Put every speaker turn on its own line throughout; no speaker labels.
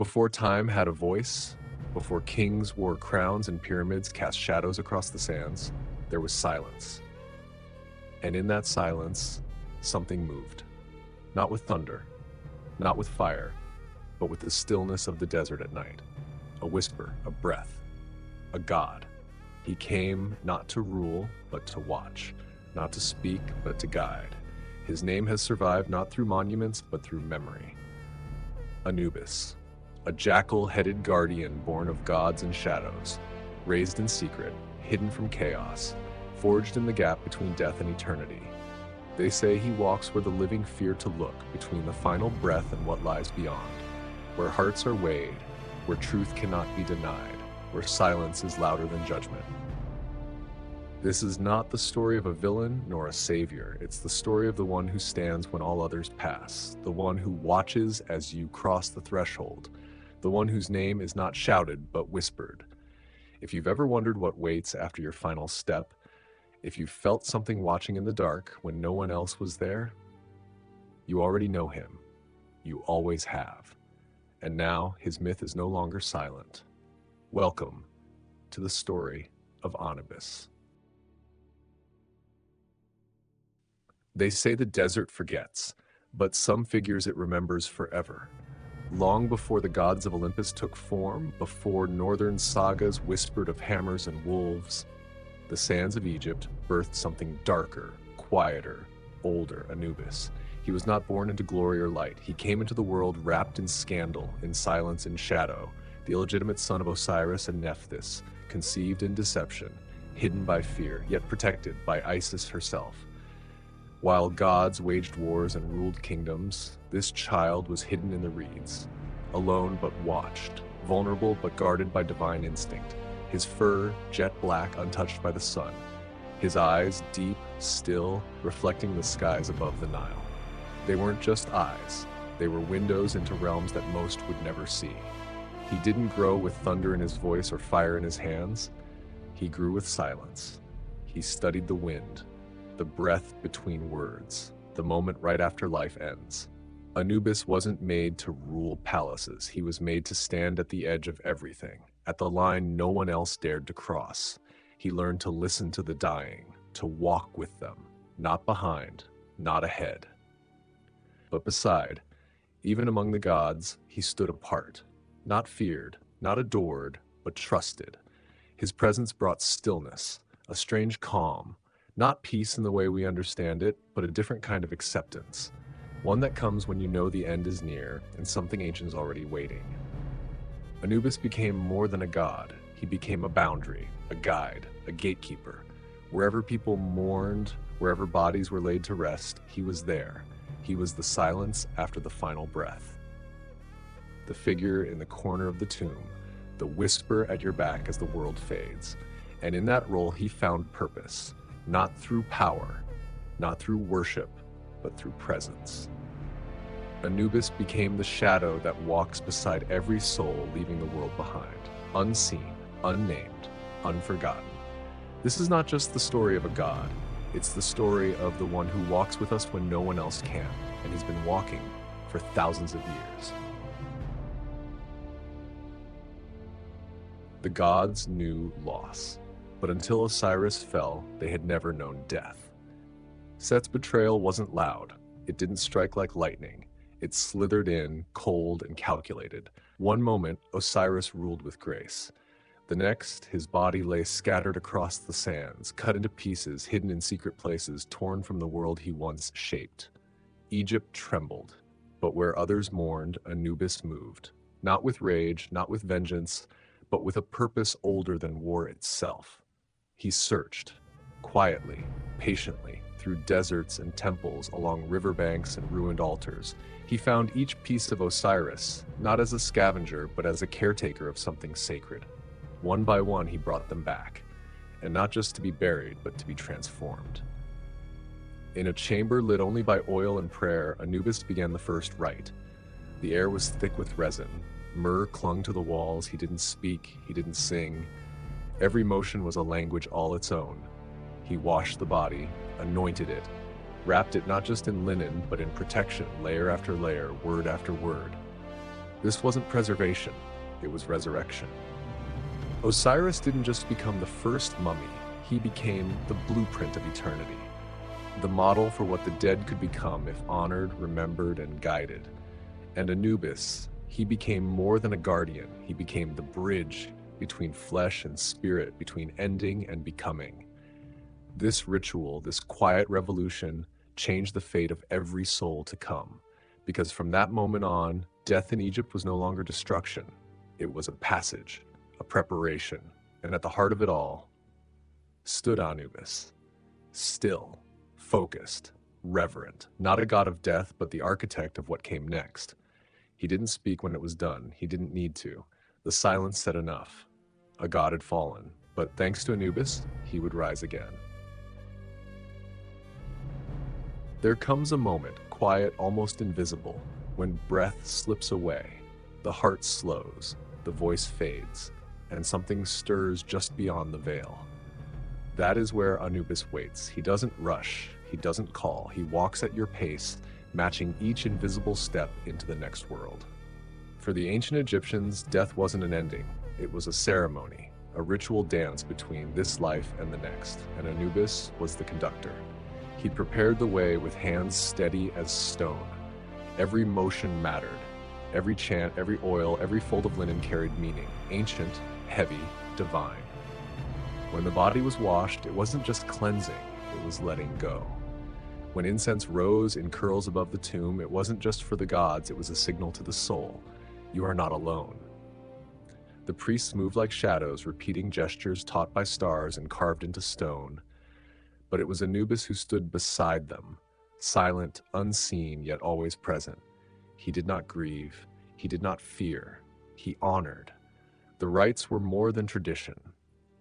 Before time had a voice, before kings wore crowns and pyramids cast shadows across the sands, there was silence. And in that silence, something moved. Not with thunder, not with fire, but with the stillness of the desert at night. A whisper, a breath, a god. He came not to rule, but to watch, not to speak, but to guide. His name has survived not through monuments, but through memory. Anubis, a jackal-headed guardian born of gods and shadows, raised in secret, hidden from chaos, forged in the gap between death and eternity. They say he walks where the living fear to look, between the final breath and what lies beyond, where hearts are weighed, where truth cannot be denied, where silence is louder than judgment. This is not the story of a villain nor a savior. It's the story of the one who stands when all others pass, the one who watches as you cross the threshold, the one whose name is not shouted but whispered. If you've ever wondered what waits after your final step, if you felt something watching in the dark when no one else was there, you already know him. You always have. And now his myth is no longer silent. Welcome to the story of Anubis. They say the desert forgets, but some figures it remembers forever. Long before the gods of Olympus took form, before northern sagas whispered of hammers and wolves, the sands of Egypt birthed something darker, quieter, older, Anubis. He was not born into glory or light. He came into the world wrapped in scandal, in silence and shadow, the illegitimate son of Osiris and Nephthys, conceived in deception, hidden by fear, yet protected by Isis herself. While gods waged wars and ruled kingdoms, this child was hidden in the reeds, alone but watched, vulnerable but guarded by divine instinct. His fur, jet black, untouched by the sun. His eyes, deep, still, reflecting the skies above the Nile. They weren't just eyes. They were windows into realms that most would never see. He didn't grow with thunder in his voice or fire in his hands. He grew with silence. He studied the wind, the breath between words, the moment right after life ends. Anubis wasn't made to rule palaces. He was made to stand at the edge of everything, at the line no one else dared to cross. He learned to listen to the dying, to walk with them, not behind, not ahead, but beside. Even among the gods, he stood apart, not feared, not adored, but trusted. His presence brought stillness, a strange calm, not peace in the way we understand it, but a different kind of acceptance, one that comes when you know the end is near and something ancient is already waiting. Anubis became more than a god. He became a boundary, a guide, a gatekeeper. Wherever people mourned, wherever bodies were laid to rest, he was there. He was the silence after the final breath. The figure in the corner of the tomb, the whisper at your back as the world fades. And in that role, he found purpose, not through power, not through worship, but through presence. Anubis became the shadow that walks beside every soul leaving the world behind, unseen, unnamed, unforgotten. This is not just the story of a god, it's the story of the one who walks with us when no one else can, and he's been walking for thousands of years. The gods knew loss, but until Osiris fell, they had never known death. Set's betrayal wasn't loud. It didn't strike like lightning. It slithered in, cold and calculated. One moment, Osiris ruled with grace. The next, his body lay scattered across the sands, cut into pieces, hidden in secret places, torn from the world he once shaped. Egypt trembled, but where others mourned, Anubis moved. Not with rage, not with vengeance, but with a purpose older than war itself. He searched, quietly, patiently, through deserts and temples, along riverbanks and ruined altars. He found each piece of Osiris, not as a scavenger, but as a caretaker of something sacred. One by one, he brought them back, and not just to be buried, but to be transformed. In a chamber lit only by oil and prayer, Anubis began the first rite. The air was thick with resin. Myrrh clung to the walls. He didn't speak. He didn't sing. Every motion was a language all its own. He washed the body, anointed it, wrapped it not just in linen, but in protection, layer after layer, word after word. This wasn't preservation, it was resurrection. Osiris didn't just become the first mummy, he became the blueprint of eternity, the model for what the dead could become if honored, remembered, and guided. And Anubis, he became more than a guardian, he became the bridge between flesh and spirit, between ending and becoming. This ritual, this quiet revolution, changed the fate of every soul to come, because from that moment on, death in Egypt was no longer destruction, it was a passage, a preparation, and at the heart of it all stood Anubis, still, focused, reverent, not a god of death, but the architect of what came next. He didn't speak when it was done, he didn't need to. The silence said enough. A god had fallen, but thanks to Anubis, he would rise again. There comes a moment, quiet, almost invisible, when breath slips away, the heart slows, the voice fades, and something stirs just beyond the veil. That is where Anubis waits. He doesn't rush, he doesn't call, he walks at your pace, matching each invisible step into the next world. For the ancient Egyptians, death wasn't an ending, it was a ceremony, a ritual dance between this life and the next, and Anubis was the conductor. He prepared the way with hands steady as stone. Every motion mattered. Every chant, every oil, every fold of linen carried meaning, ancient, heavy, divine. When the body was washed, it wasn't just cleansing, it was letting go. When incense rose in curls above the tomb, it wasn't just for the gods, it was a signal to the soul. You are not alone. The priests moved like shadows, repeating gestures taught by stars and carved into stone. But it was Anubis who stood beside them, silent, unseen, yet always present. He did not grieve, he did not fear, he honored. The rites were more than tradition.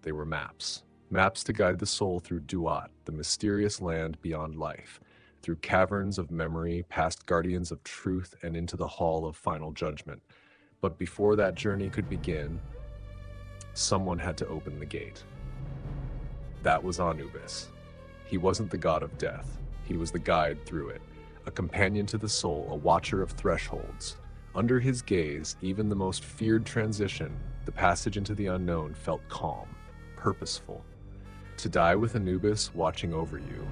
They were maps. Maps to guide the soul through Duat, the mysterious land beyond life, through caverns of memory, past guardians of truth, and into the hall of final judgment. But before that journey could begin, someone had to open the gate. That was Anubis. He wasn't the god of death. He was the guide through it, a companion to the soul, a watcher of thresholds. Under his gaze, even the most feared transition, the passage into the unknown, felt calm, purposeful. To die with Anubis watching over you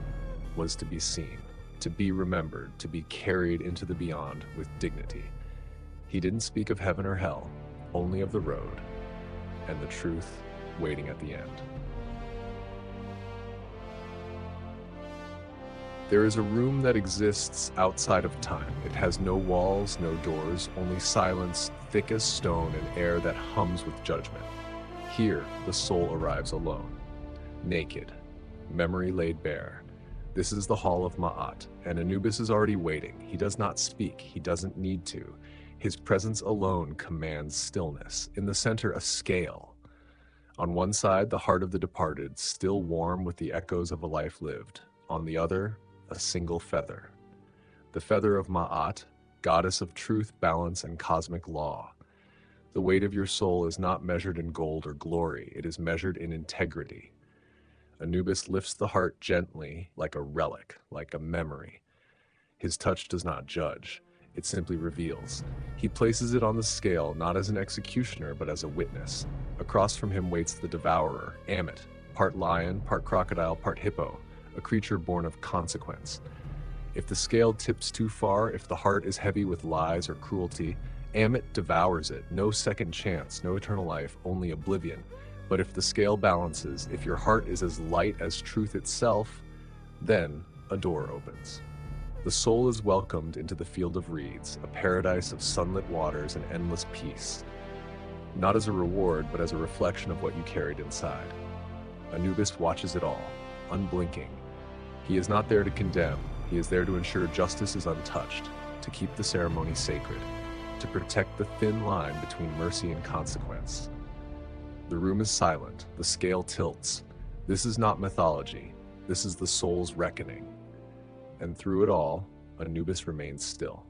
was to be seen, to be remembered, to be carried into the beyond with dignity. He didn't speak of heaven or hell, only of the road, and the truth waiting at the end. There is a room that exists outside of time. It has no walls, no doors, only silence, thick as stone, and air that hums with judgment. Here, the soul arrives alone, naked, memory laid bare. This is the Hall of Ma'at, and Anubis is already waiting. He does not speak, he doesn't need to. His presence alone commands stillness. In the center, a scale. On one side, the heart of the departed, still warm with the echoes of a life lived. On the other, a single feather. The feather of Ma'at, goddess of truth, balance, and cosmic law. The weight of your soul is not measured in gold or glory, it is measured in integrity. Anubis lifts the heart gently, like a relic, like a memory. His touch does not judge, it simply reveals. He places it on the scale, not as an executioner, but as a witness. Across from him waits the devourer, Amit, part lion, part crocodile, part hippo, a creature born of consequence. If the scale tips too far, if the heart is heavy with lies or cruelty, Amit devours it. No second chance, no eternal life, only oblivion. But if the scale balances, if your heart is as light as truth itself, then a door opens. The soul is welcomed into the field of reeds, a paradise of sunlit waters and endless peace. Not as a reward, but as a reflection of what you carried inside. Anubis watches it all, unblinking. He is not there to condemn, he is there to ensure justice is untouched, to keep the ceremony sacred, to protect the thin line between mercy and consequence. The room is silent, the scale tilts. This is not mythology, this is the soul's reckoning. And through it all, Anubis remains still.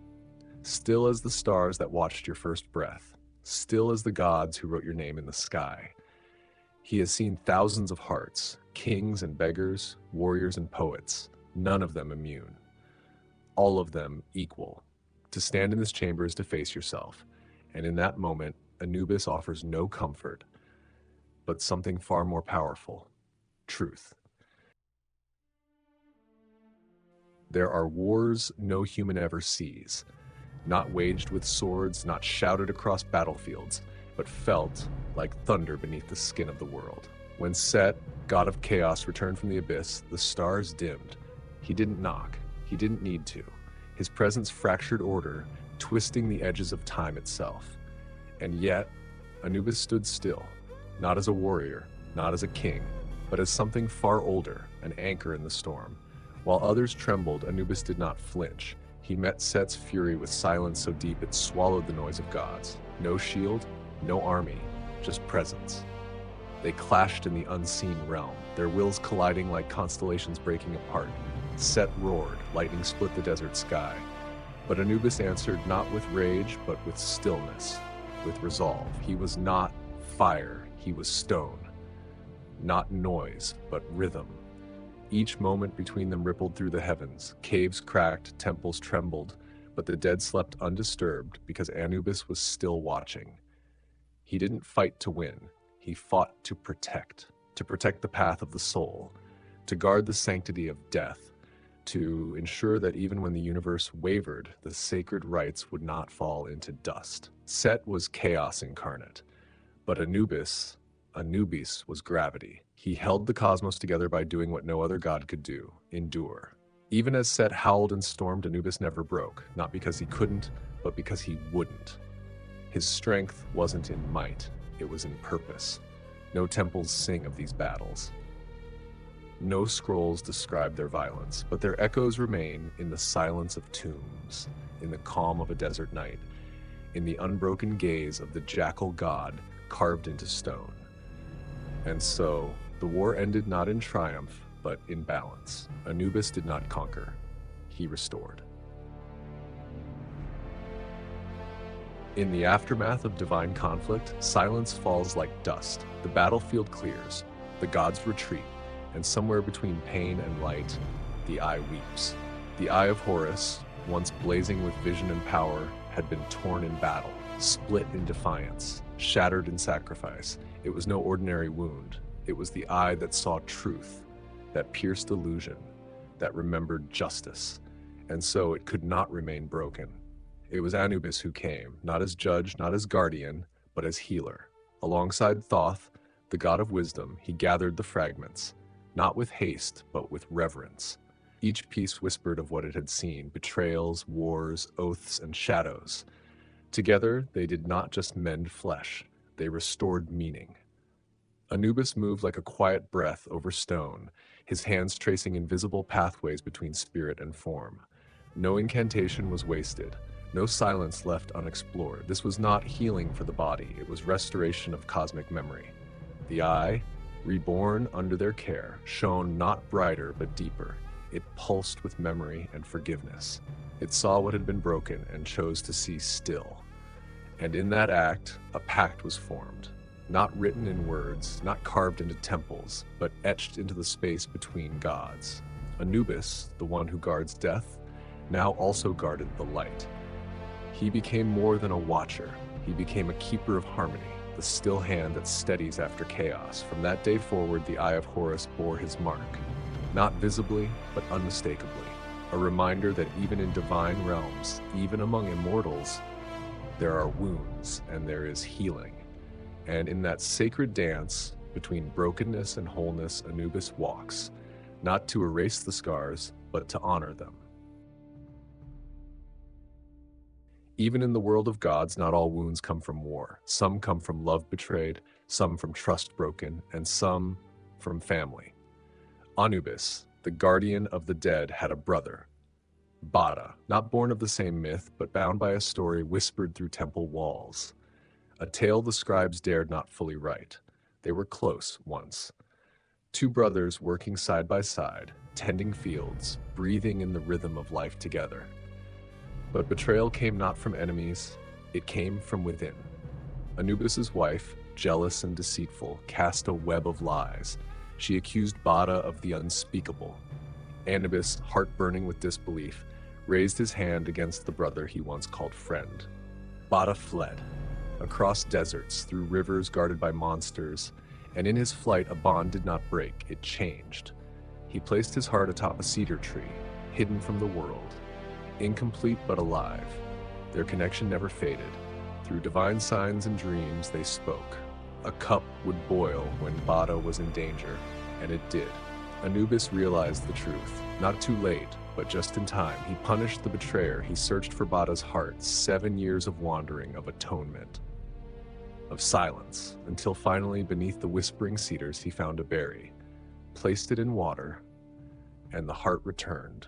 Still as the stars that watched your first breath, still as the gods who wrote your name in the sky. He has seen thousands of hearts, kings and beggars, warriors and poets, none of them immune. All of them equal. To stand in this chamber is to face yourself, And in that moment, Anubis offers no comfort, but something far more powerful: truth. There are wars no human ever sees, not waged with swords, not shouted across battlefields, but felt like thunder beneath the skin of the world. When Set, god of chaos, returned from the abyss, the stars dimmed. He didn't knock. He didn't need to. His presence fractured order, twisting the edges of time itself. And yet, Anubis stood still, not as a warrior, not as a king, but as something far older, an anchor in the storm. While others trembled, Anubis did not flinch. He met Set's fury with silence so deep it swallowed the noise of gods. No shield, no army, just presence. They clashed in the unseen realm, their wills colliding like constellations breaking apart. Set roared, lightning split the desert sky. But Anubis answered not with rage, but with stillness, with resolve. He was not fire, he was stone. Not noise, but rhythm. Each moment between them rippled through the heavens. Caves cracked, temples trembled, but the dead slept undisturbed because Anubis was still watching. He didn't fight to win. He fought to protect the path of the soul, to guard the sanctity of death, to ensure that even when the universe wavered, the sacred rites would not fall into dust. Set was chaos incarnate, but Anubis was gravity. He held the cosmos together by doing what no other god could do: endure. Even as Set howled and stormed, Anubis never broke, not because he couldn't, but because he wouldn't. His strength wasn't in might, it was in purpose. No temples sing of these battles. No scrolls describe their violence, but their echoes remain in the silence of tombs, in the calm of a desert night, in the unbroken gaze of the jackal god carved into stone. And so, the war ended not in triumph, but in balance. Anubis did not conquer, he restored. In the aftermath of divine conflict, silence falls like dust. The battlefield clears, the gods retreat, and somewhere between pain and light, the eye weeps. The eye of Horus, once blazing with vision and power, had been torn in battle, split in defiance, shattered in sacrifice. It was no ordinary wound. It was the eye that saw truth, that pierced illusion, that remembered justice. And so it could not remain broken. It was Anubis who came, not as judge, not as guardian, but as healer. Alongside Thoth, the god of wisdom, he gathered the fragments, not with haste, but with reverence. Each piece whispered of what it had seen: betrayals, wars, oaths, and shadows. Together, they did not just mend flesh, they restored meaning. Anubis moved like a quiet breath over stone, his hands tracing invisible pathways between spirit and form. No incantation was wasted, no silence left unexplored. This was not healing for the body, it was restoration of cosmic memory. The eye, reborn under their care, shone not brighter but deeper. It pulsed with memory and forgiveness. It saw what had been broken and chose to see still. And in that act, a pact was formed. Not written in words, not carved into temples, but etched into the space between gods. Anubis, the one who guards death, now also guarded the light. He became more than a watcher. He became a keeper of harmony, the still hand that steadies after chaos. From that day forward, the eye of Horus bore his mark, not visibly, but unmistakably. A reminder that even in divine realms, even among immortals, there are wounds and there is healing. And in that sacred dance between brokenness and wholeness, Anubis walks, not to erase the scars, but to honor them. Even in the world of gods, not all wounds come from war. Some come from love betrayed, some from trust broken, and some from family. Anubis, the guardian of the dead, had a brother, Bata, not born of the same myth, but bound by a story whispered through temple walls. A tale the scribes dared not fully write. They were close once. Two brothers working side by side, tending fields, breathing in the rhythm of life together. But betrayal came not from enemies, it came from within. Anubis's wife, jealous and deceitful, cast a web of lies. She accused Bata of the unspeakable. Anubis, heart-burning with disbelief, raised his hand against the brother he once called friend. Bata fled. across deserts, through rivers guarded by monsters, and in his flight a bond did not break, it changed. He placed his heart atop a cedar tree, hidden from the world, incomplete but alive. Their connection never faded. Through divine signs and dreams they spoke. A cup would boil when Bata was in danger, and it did. Anubis realized the truth, not too late, but just in time. He punished the betrayer. He searched for Bata's heart, 7 years of wandering, of atonement, of silence, until finally, beneath the whispering cedars, he found a berry, placed it in water, and the heart returned.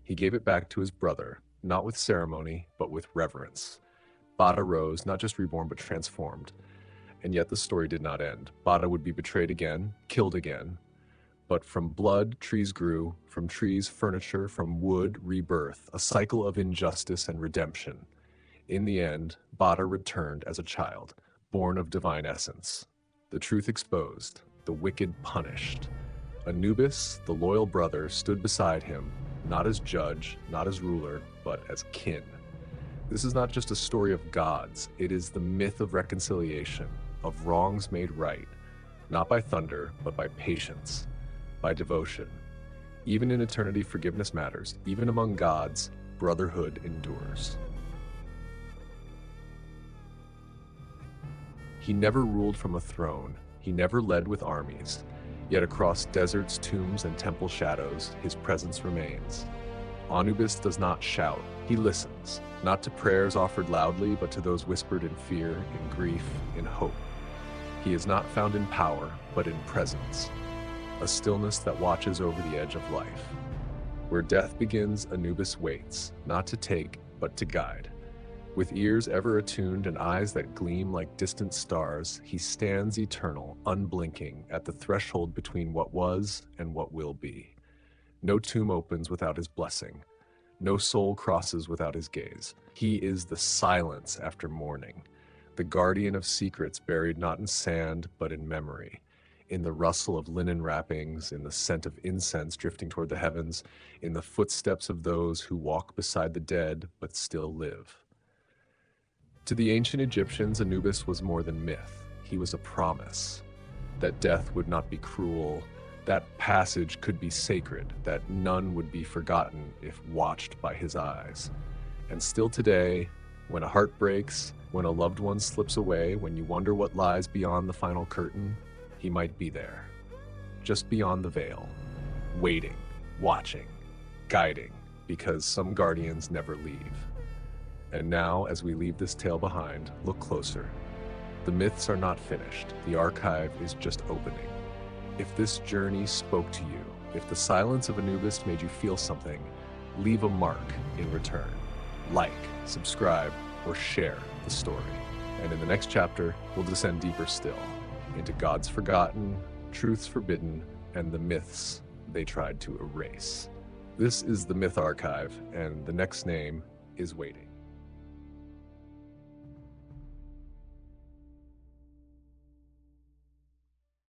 He gave it back to his brother, not with ceremony, but with reverence. Bata rose, not just reborn, but transformed. And yet the story did not end. Bata would be betrayed again, killed again. But from blood, trees grew, from trees, furniture, from wood, rebirth, a cycle of injustice and redemption. In the end, Bata returned as a child, born of divine essence. The truth exposed, the wicked punished. Anubis, the loyal brother, stood beside him, not as judge, not as ruler, but as kin. This is not just a story of gods, it is the myth of reconciliation, of wrongs made right, not by thunder, but by patience, by devotion. Even in eternity, forgiveness matters. Even among gods, brotherhood endures. He never ruled from a throne. He never led with armies. Yet across deserts, tombs, and temple shadows, his presence remains. Anubis does not shout. He listens, not to prayers offered loudly, but to those whispered in fear, in grief, in hope. He is not found in power, but in presence, a stillness that watches over the edge of life. Where death begins, Anubis waits, not to take, but to guide. With ears ever attuned and eyes that gleam like distant stars, he stands eternal, unblinking, at the threshold between what was and what will be. No tomb opens without his blessing. No soul crosses without his gaze. He is the silence after mourning, the guardian of secrets buried not in sand, but in memory, in the rustle of linen wrappings, in the scent of incense drifting toward the heavens, in the footsteps of those who walk beside the dead but still live. To the ancient Egyptians, Anubis was more than myth. He was a promise that death would not be cruel, that passage could be sacred, that none would be forgotten if watched by his eyes. And still today, when a heart breaks, when a loved one slips away, when you wonder what lies beyond the final curtain, he might be there, just beyond the veil, waiting, watching, guiding, because some guardians never leave. And now, as we leave this tale behind, look closer. The myths are not finished. The archive is just opening. If this journey spoke to you, if the silence of Anubis made you feel something, leave a mark in return. Like, subscribe, or share the story. And in the next chapter, we'll descend deeper still into gods forgotten, truths forbidden, and the myths they tried to erase. This is the Myth Archive, and the next name is waiting.